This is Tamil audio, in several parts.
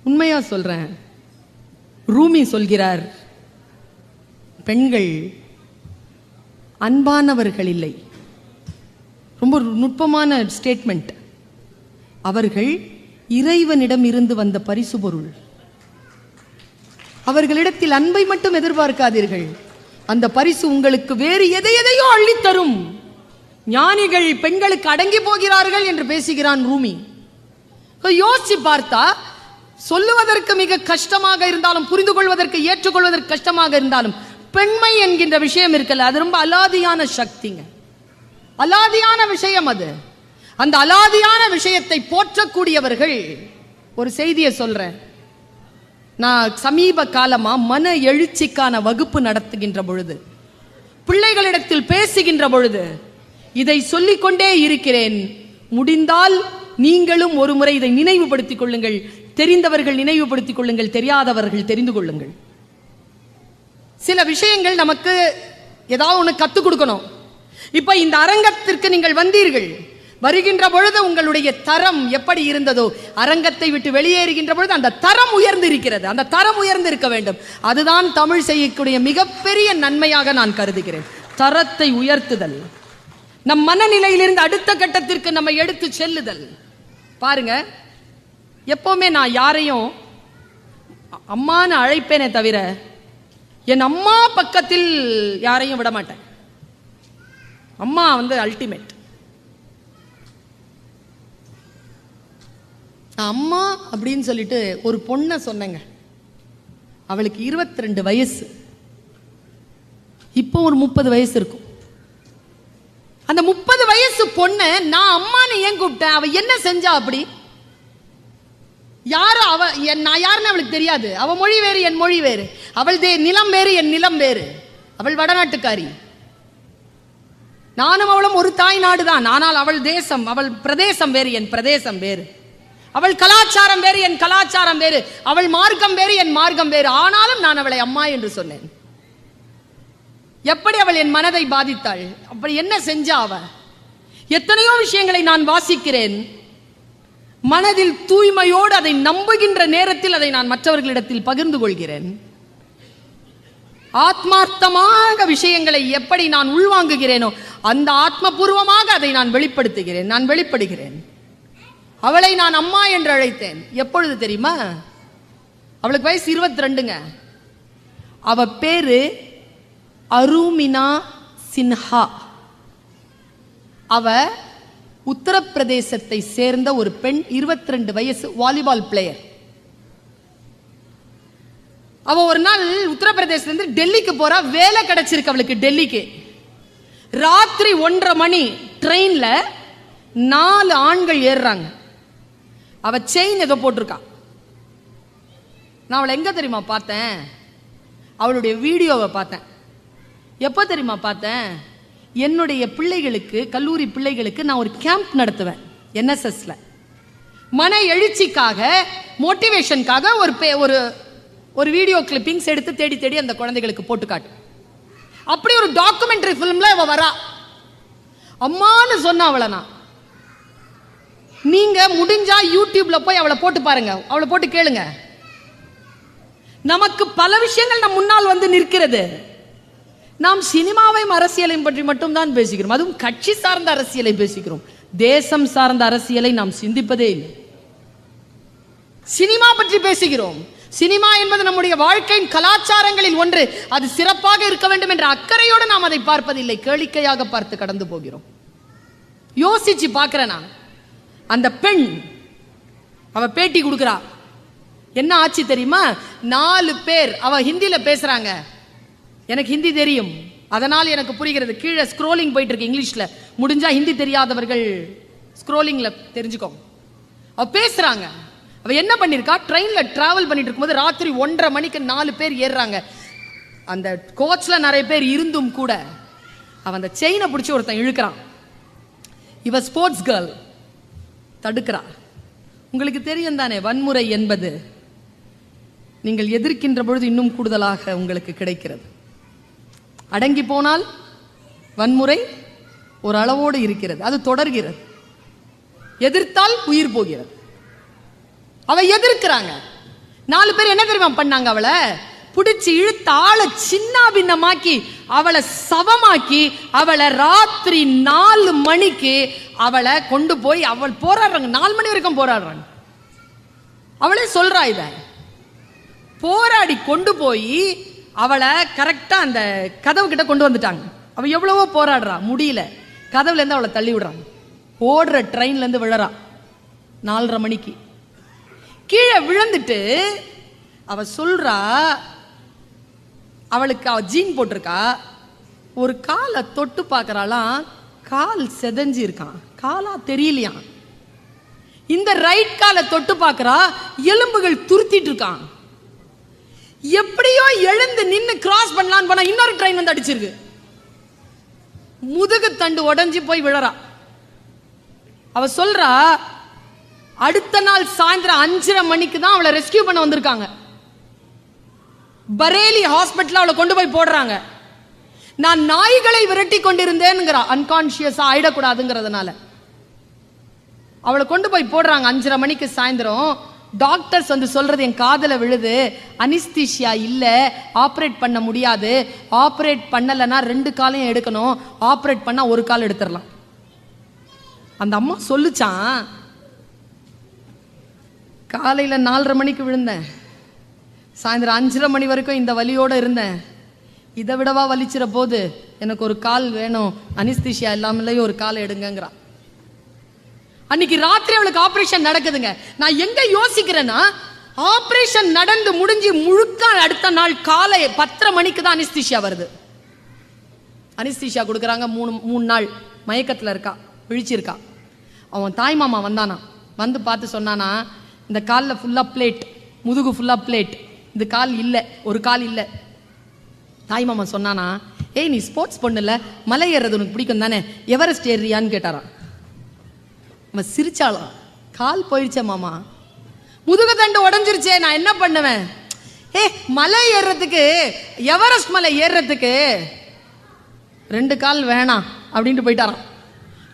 உண்மையா சொல்றேன். ரூமி சொல்கிறார், பெண்கள் அன்பானவர்கள் இல்லை. ரொம்ப நுட்பமான ஸ்டேட்மெண்ட். அவர்கள் இறைவனிடம் இருந்து வந்த பரிசு பொருள். அவர்களிடத்தில் அன்பை மட்டும் எதிர்பார்க்காதீர்கள், அந்த பரிசு உங்களுக்கு வேறு எதையோ அள்ளித்தரும். ஞானிகள் பெண்களுக்கு அடங்கி போகிறார்கள் என்று பேசுகிறான் ரூமி. யோசிச்சு பார்த்தா, சொல்லுவதற்கு மிக கஷ்டமாக இருந்தாலும், புரிந்து கொள்வதற்கு ஏற்றுக்கொள்வதற்கு கஷ்டமாக இருந்தாலும், பெண்மை என்கின்ற விஷயம் இருக்கல, அது ரொம்ப அலாதியான சக்திங்க, அலாதியான விஷயம். அது அந்த அலாதியான விஷயத்தை போற்றக்கூடியவர்கள். ஒரு செய்தியை சொல்றேன். நான் சமீப காலமா மன எழுச்சிக்கான வகுப்பு நடத்துகின்ற பொழுது, பிள்ளைகளிடத்தில் பேசுகின்ற பொழுது இதை சொல்லிக்கொண்டே இருக்கிறேன். முடிந்தால் நீங்களும் ஒரு முறை இதை நினைவுபடுத்திக் கொள்ளுங்கள். தெரிந்தவர்கள் நினைவுபடுத்திக் கொள்ளுங்கள், தெரியாதவர்கள் தெரிந்து கொள்ளுங்கள். சில விஷயங்கள் நமக்கு ஏதாவது ஒன்று கத்துக் கொடுக்கணும். இப்ப இந்த அரங்கத்திற்கு நீங்கள் வந்தீர்கள். வருகின்ற பொழுது உங்களுடைய தரம் எப்படி இருந்ததோ, அரங்கத்தை விட்டு வெளியேறுகின்ற பொழுது அந்த தரம் உயர்ந்து இருக்கிறது. அந்த தரம் உயர்ந்து இருக்க வேண்டும். அதுதான் தமிழ் செய்யக்கூடிய மிகப்பெரிய நன்மையாக நான் கருதுகிறேன். தரத்தை உயர்த்துதல், நம் மனநிலையிலிருந்து அடுத்த கட்டத்திற்கு நம்ம எடுத்து செல்லுதல். பாருங்க, எப்பவுமே நான் யாரையும் அம்மான்னு அழைப்பேனே தவிர என் அம்மா பக்கத்தில் யாரையும் விட மாட்டேன். அம்மா அல்டிமேட். அம்மா அப்படின்னு சொல்லிட்டு ஒரு பொண்ணை சொன்னேங்க. அவளுக்கு 22 வயசு. இப்போ ஒரு 30 வயசு இருக்கும். அந்த 30 வயசு பொண்ணு நான் அம்மான்னு ஏன் கூப்பிட்டேன்? அவ என்ன செஞ்சா? அப்படி யாரு அவ? நான் யாருன்னு அவளுக்கு தெரியாது. அவ மொழி வேறு, என் மொழி வேறு. அவள் நிலம் வேறு, என் நிலம் வேறு. அவள் வடநாட்டுக்காரி, நானும் அவளும் ஒரு தாய் நாடுதான். ஆனால் அவள் தேசம், அவள் பிரதேசம் வேறு, என் பிரதேசம் வேறு. அவள் கலாச்சாரம் வேறு, என் கலாச்சாரம் வேறு. அவள் மார்க்கம் வேறு, என் மார்க்கம் வேறு. ஆனாலும் நான் அவளை அம்மா என்று சொன்னேன். எப்படி அவள் என் மனதை பாதித்தாள்? அப்படி என்ன செஞ்சா அவ? எத்தனையோ விஷயங்களை நான் வாசிக்கிறேன். மனதில் தூய்மையோடு அதை நம்புகின்ற நேரத்தில் அதை நான் மற்றவர்களிடத்தில் பகிர்ந்து கொள்கிறேன். ஆத்மார்த்தமாக விஷயங்களை எப்படி நான் உள்வாங்குகிறேனோ அந்த ஆத்மபூர்வமாக அதை நான் வெளிப்படுத்துகிறேன், நான் வெளிப்படுகிறேன். அவளை நான் அம்மா என்று அழைத்தேன். எப்பொழுது தெரியுமா? அவளுக்கு வயசு 22ங்க. அவ பேரு அரூமினா சின்ஹா. அவ உத்தரப்பிரதேசத்தை சேர்ந்த ஒரு பெண், 22 வயசு, வாலிபால் பிளேயர். அவ ஒரு நாள் உத்தரப்பிரதேசத்திலிருந்து டெல்லிக்கு போறா. வேலை கிடைச்சிருக்கு அவளுக்கு டெல்லிக்கு. ராத்திரி 1:30 மணி ட்ரெயின்ல 4 ஆண்கள் ஏறுறாங்க. அவ செயின் ஏதோ போட்டிருக்கா. நான் அவளை எங்க தெரியுமா பார்த்தேன்? அவளுடைய வீடியோவை பார்த்தேன். எப்போ தெரியுமா பார்த்தேன்? என்னுடைய பிள்ளைகளுக்கு, கல்லூரி பிள்ளைகளுக்கு நான் ஒரு கேம்ப் நடத்துவேன் NSSல. மன எழுச்சிக்காக, மோட்டிவேஷனுக்காக ஒரு வீடியோ கிளிப்பிங்ஸ் எடுத்து தேடி தேடி அந்த குழந்தைகளுக்கு போட்டு காட்டு. அப்படி ஒரு டாக்குமெண்ட்ரி ஃபிலிம்ல அவ வரா. அம்மான்னு சொன்ன அவளை நான். நீங்க முடிஞ்சா யூடியூப்ல போய் அவளை போட்டு பாருங்க, அவளை போட்டு கேளுங்க. நமக்கு பல விஷயங்கள் நம் முன்னால் வந்து நிற்கிறது. நாம் சினிமாவையும் அரசியலையும் பற்றி மட்டும்தான் பேசுகிறோம். அதுவும் கட்சி சார்ந்த அரசியலை பேசுகிறோம். தேசம் சார்ந்த அரசியலை நாம் சிந்திப்பதே இல்லை. சினிமா பற்றி பேசுகிறோம். சினிமா என்பது நம்முடைய வாழ்க்கையின் கலாச்சாரங்களில் ஒன்று. அது சிறப்பாக இருக்க வேண்டும் என்ற அக்கறையோடு நாம் அதை பார்ப்பதில்லை. கேளிக்கையாக பார்த்து கடந்து போகிறோம். யோசிச்சு பார்க்கிறேன் நான். அந்த பெண் அவ பேட்டி கொடுக்கிறா. என்ன ஆச்சு தெரியுமா? 4 பேர், அவ ஹிந்தியில பேசுறாங்க. எனக்கு ஹிந்தி தெரியும், அதனால் எனக்கு புரிகிறது. கீழே ஸ்க்ரோலிங் போயிட்டு இருக்கு இங்கிலீஷ்ல. முடிஞ்சா ஹிந்தி தெரியாதவர்கள் ஸ்க்ரோலிங்ல தெரிஞ்சுக்கோங்க. அவ பேசுறாங்க. அவ என்ன பண்ணிருக்கா? ட்ரெயின்ல டிராவல் பண்ணிட்டு இருக்கும்போது ராத்திரி 1:30 மணிக்கு 4 பேர் ஏறுறாங்க. அந்த கோச்ல நிறைய பேர் இருந்தும் கூட அவன் அந்த செயினை பிடிச்சி ஒருத்தன் இழுக்கிறான். இவ ஸ்போர்ட்ஸ் கேர்ள், தடுக்கிறா. உங்களுக்கு தெரியும் தானே, வன்முறை என்பது நீங்கள் எதிர்க்கின்ற பொழுது இன்னும் கூடுதலாக உங்களுக்கு கிடைக்கிறது. அடங்கி போனால் வன்முறை ஒரு அளவோடு இருக்கிறது, அது தொடர்கிறது. எதிர்த்தால் உயிர் போகிறது. அவ எதிர்க்கிறாங்க. 4 பேர் என்ன தெரியுமா பண்ணாங்க? அவளை பிடிச்சி இழுத்து ஆளை சின்ன பின்னமாக்கி அவளை சவமாக்கி அவளை ராத்திரி 4 மணிக்கு அவளை கொண்டு போய் அவள் போராடுறாங்க. 4 மணி வரைக்கும் போராடுறாங்க. அவளே சொல்றா, இத போராடி கொண்டு போய் அவளை கரெக்டா அந்த கதவு கிட்ட கொண்டு வந்துட்டாங்க. அவ எவ்வளவோ போராடுறா, முடியல. கதவுல இருந்து அவளை தள்ளி விடுறாங்க. ஓடுற ட்ரெயின்ல இருந்து விழறா 4:30 மணிக்கு. கீழே விழுந்துட்டு அவ சொல்றா, அவளுக்கு அவ ஜீன் போட்டிருக்கா, ஒரு காலை தொட்டு பார்க்கறாளாம், கால் செதஞ்சு இருக்கான், காலா தெரியலையாம். இந்த ரைட் காலை தொட்டு பார்க்கறா, எலும்புகள் துருத்திட்டு இருக்கான். எப்படியோ எழுந்து நின்னு கிராஸ் பண்ணலான்னு போனா இன்னொரு ட்ரெயின் வந்து அடிச்சிருக்கு. முதுகு தண்டு உடைஞ்சு போய் விழறா. அவ சொல்றா, அடுத்த நாள் சாயந்தரம் 5:30 மணிக்கு தான் அவளை ரெஸ்கியூ பண்ண வந்திருக்காங்க. பரேலி ஹாஸ்பிட்டல் அவளை கொண்டு போய் போடுறாங்க. நான் நாய்களை விரட்டி கொண்டிருந்தேன்ங்கிறா, அன்கான்சியஸா ஆயிடக்கூடாதுங்கிறதுனால அவளை கொண்டு போய் போடுறாங்க. 5:30 மணிக்கு சாயந்தரம். டாக்டர்ஸ் வந்து சொல்றது என் காதல விழுது, அனிஸ்தீஷியா இல்ல, ஆப்ரேட் பண்ண முடியாது, ஆப்ரேட் பண்ணலன்னா 2 காலையும் எடுக்கணும், ஆப்ரேட் பண்ணா 1 கால் எடுத்துடலாம். அந்த அம்மா சொல்லுச்சான், காலையில 4:30 மணிக்கு விழுந்தேன், சாயந்தரம் 5:30 மணி வரைக்கும் இந்த வலியோட இருந்தேன், இதை விடவா வலிச்சிட போது, எனக்கு 1 கால் வேணும், அனிஸ்தீஷியா இல்லாமலே 1 கால் எடுங்கிறா. அன்னைக்கு ராத்திரி அவளுக்கு ஆபரேஷன் நடக்குதுங்க. நான் எங்க யோசிக்கிறேன்னா, ஆபரேஷன் நடந்து முடிஞ்சு முழுக்க அடுத்த நாள் காலை 10:30 மணிக்கு தான் அனிஸ்தீஷியா வருது. அனிஸ்தீஷியா கொடுக்குறாங்க. 3 நாள் மயக்கத்தில் இருக்கா, விழிச்சிருக்கா. அவன் தாய் மாமா வந்தானா, வந்து பார்த்து சொன்னானா, இந்த காலில் ஃபுல்லாக பிளேட், முதுகு ஃபுல்லாக பிளேட், இந்த கால் இல்லை, 1 கால் இல்லை. தாய் மாமா சொன்னானா, ஏய் நீ ஸ்போர்ட்ஸ் பொண்ணுல, மலை ஏறது உனக்கு பிடிக்கும் தானே, எவரெஸ்ட் ஏறியான்னு கேட்டாரான். அவன் சிரிச்சாலாம், கால் போயிடுச்சே மாமா, முதுகு தண்டு உடஞ்சிருச்சே, நான் என்ன பண்ணுவேன்? மலை ஏறுறதுக்கு, எவரெஸ்ட் மலை ஏறுறதுக்கு 2 கால் வேணாம் அப்படின்ட்டு போயிட்டாராம்.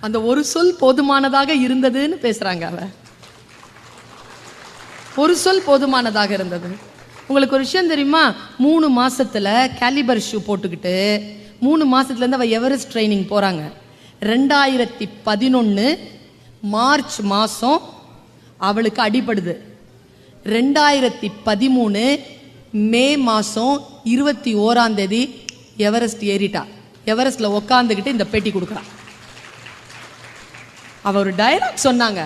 அந்த ஒரு சொல் போதுமானதாக இருந்ததுன்னு பேசுறாங்க. அவ ஒரு சொல் போதுமானதாக இருந்தது. உங்களுக்கு ஒரு விஷயம் தெரியுமா? 3 மாசத்துல கேலிபர் ஷூ போட்டுக்கிட்டு 3 மாசத்துல இருந்து அவ எவரெஸ்ட் ட்ரைனிங் போறாங்க. 2011 மார்ச் மாசம் அவளுக்கு அடிபடுது. 2013 மே மாசம் 21ஆம் தேதி எவரெஸ்ட் ஏறிட்டா. எவரெஸ்ட்ல உட்காந்துக்கிட்டு இந்த பேட்டி கொடுக்குறா. அவ ஒரு டயலாக் சொன்னாங்க,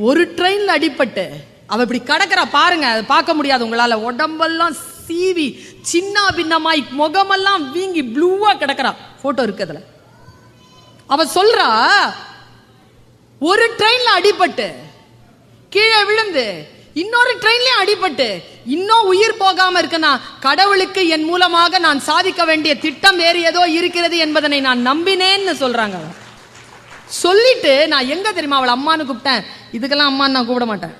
ஒரு ட்ரெயின்ல அடிபட்டு அவ இப்படி கடக்கிறா பாருங்க, அதை பார்க்க முடியாது உங்களால, உடம்பெல்லாம் சீவி சின்ன பின்னமாய் முகமெல்லாம் வீங்கி ப்ளூவா கிடக்கிறா. போட்டோ இருக்கு அதுல. அவ சொல்றா, ஒரு ட்ரெயின்ல அடிபட்டு கீழே விழுந்து இன்னொரு ட்ரெயின்லயும் அடிபட்டு இன்னும் உயிர் போகாம இருக்குன்னா, கடவுளுக்கு என் மூலமாக நான் சாதிக்க வேண்டிய திட்டம் வேறு ஏதோ இருக்கிறது என்பதனை நான் நம்பினேன்னு சொல்றாங்க. சொல்லிட்டு நான் எங்க தெரியுமா அவளை அம்மான்னு கூப்பிட்டேன். இதுக்கெல்லாம் அம்மான்னு நான் கூப்பிட மாட்டேன்.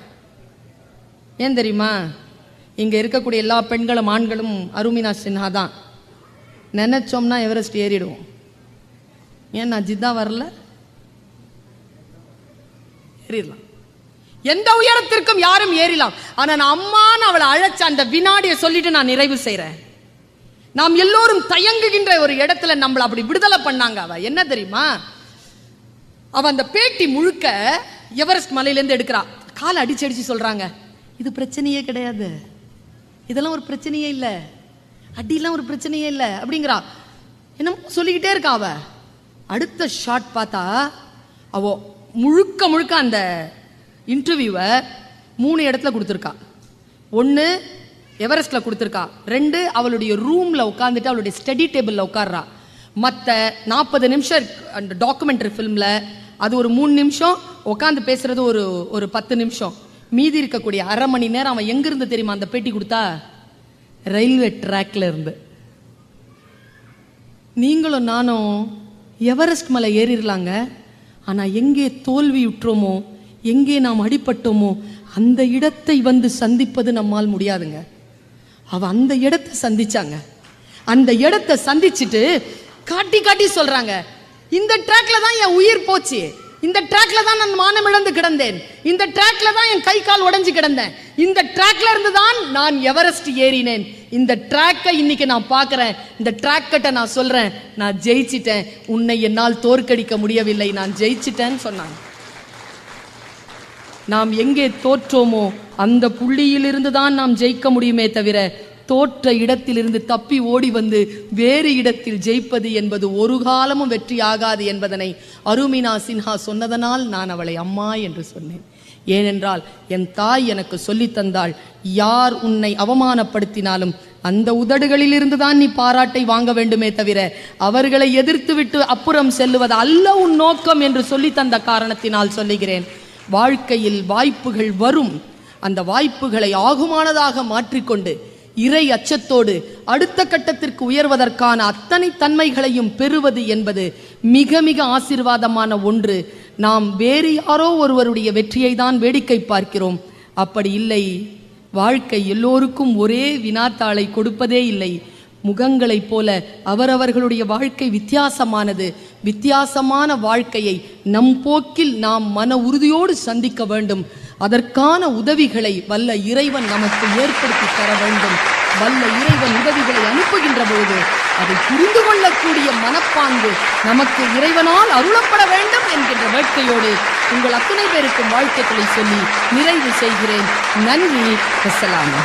ஏன் தெரியுமா? இங்க இருக்கக்கூடிய எல்லா பெண்களும் ஆண்களும் அருமினா சின்ஹா தான். நினைச்சோம்னா எவரெஸ்ட் ஏறிடுவோம். ஏன் நான் ஜித்தா வரல? ஏறிடலாம். எந்த உயரத்திற்கும் யாரும் ஏறலாம். ஆனா நான் அம்மான்னு அவளை அழைச்ச அந்த வினாடியை சொல்லிட்டு நான் நிறைவு செய்யறேன். நாம் எல்லோரும் தயங்குகின்ற ஒரு இடத்துல நம்மளை அப்படி விடுதலை பண்ணாங்க. அவ என்ன தெரியுமா? அவ அந்த பேட்டி முழுக்க எவரெஸ்ட் மலையிலேருந்து எடுக்கிறா. காலை அடிச்சு அடிச்சு சொல்றாங்க, இது பிரச்சனையே கிடையாது, இதெல்லாம் ஒரு பிரச்சனையே இல்லை, அடியெல்லாம் ஒரு பிரச்சனையே இல்லை அப்படிங்கிறா. என்ன சொல்லிக்கிட்டே இருக்கா. அவ அடுத்த ஷாட் பார்த்தா அவ முழுக்க முழுக்க அந்த இன்டர்வியூவை 3 இடத்துல கொடுத்துருக்கா. 1 எவரெஸ்ட்ல கொடுத்துருக்கா. 2 அவளுடைய ரூம்ல உட்காந்துட்டு அவளுடைய ஸ்டடி டேபிள்ல உட்கார்றா. மற்ற 40 நிமிஷம் அந்த டாக்குமெண்ட்ரி ஃபிலிம்ல அது ஒரு 3 நிமிஷம், உட்காந்து பேசுறது ஒரு 10 நிமிஷம். மீதி இருக்கக்கூடிய அரை மணி நேரம் அவன் எங்கிருந்து தெரியுமா அந்த பேட்டி கொடுத்தா? ரயில்வே ட்ராக்ல இருந்து. நீங்களும் நானும் எவரெஸ்ட் மலை ஏறிடலாங்க, ஆனா எங்கே தோல்வியுற்றோமோ, எங்கே நாம் அடிபட்டோமோ அந்த இடத்தை வந்து சந்திப்பது நம்மால் முடியாதுங்க. அவ அந்த இடத்தை சந்திச்சாங்க. அந்த இடத்தை சந்திச்சுட்டு காட்டி காட்டி சொல்றாங்க, இந்த ட்ராக்ல தான் என் உயிர் போச்சு, இந்த ட்ராக்ல தான் நான் மானம் இழந்து கிடந்தேன், இந்த ட்ராக்ல தான் என் கை கால் உடைஞ்சு கிடந்தேன், இந்த ட்ராக்ல இருந்து தான் நான் எவரெஸ்ட் ஏறினேன். இந்த ட்ராக்கை இன்னைக்கு நான் பார்க்கிறேன், இந்த ட்ராக் கிட்ட நான் சொல்றேன், நான் ஜெயிச்சிட்டேன், உன்னை என்னால் தோற்கடிக்க முடியவில்லை, நான் ஜெயிச்சிட்டேன்னு சொன்னாங்க. நாம் எங்கே தோற்றோமோ அந்த புள்ளியிலிருந்து தான் நாம் ஜெயிக்க முடியுமே தவிர, தோற்ற இடத்திலிருந்து தப்பி ஓடி வந்து வேறு இடத்தில் ஜெயிப்பது என்பது ஒரு காலமும் வெற்றி ஆகாது என்பதனை அருமினா சின்ஹா சொன்னதனால் நான் அவளை அம்மா என்று சொன்னேன். ஏனென்றால் என் தாய் எனக்கு சொல்லி தந்தாள், யார் உன்னை அவமானப்படுத்தினாலும் அந்த உதடுகளிலிருந்து தான் நீ பாராட்டை வாங்க வேண்டுமே தவிர அவர்களை எதிர்த்து விட்டு அப்புறம் செல்லுவது அல்ல உன் நோக்கம் என்று சொல்லி தந்த காரணத்தினால் சொல்லுகிறேன். வாழ்க்கையில் வாய்ப்புகள் வரும், அந்த வாய்ப்புகளை ஆகுமானதாக மாற்றிக்கொண்டு இறை அச்சத்தோடு அடுத்த கட்டத்திற்கு உயர்வதற்கான அத்தனை தன்மைகளையும் பெறுவது என்பது மிக மிக ஆசீர்வாதமான ஒன்று. நாம் வேறு யாரோ ஒருவருடைய வெற்றியை தான் வேடிக்கை பார்க்கிறோம். அப்படி இல்லை. வாழ்க்கை எல்லோருக்கும் ஒரே வினாத்தாளை கொடுப்பதே இல்லை. முகங்களைப் போல அவரவர்களுடைய வாழ்க்கை வித்தியாசமானது. வித்தியாசமான வாழ்க்கையை நம் போக்கில் நாம் மன உறுதியோடு சந்திக்க வேண்டும். அதற்கான உதவிகளை வல்ல இறைவன் நமக்கு ஏற்படுத்தி தர வேண்டும். வல்ல இறைவன் உதவிகளை அனுப்புகின்ற பொழுது அதை புரிந்து கொள்ளக்கூடிய மனப்பாங்கு நமக்கு இறைவனால் அருளப்பட வேண்டும் என்கின்ற வேட்கையோடு உங்கள் அத்தனை பேருக்கும் வாழ்த்துக்களை சொல்லி நிறைவு செய்கிறேன். நன்றி. அஸ்ஸலாம்.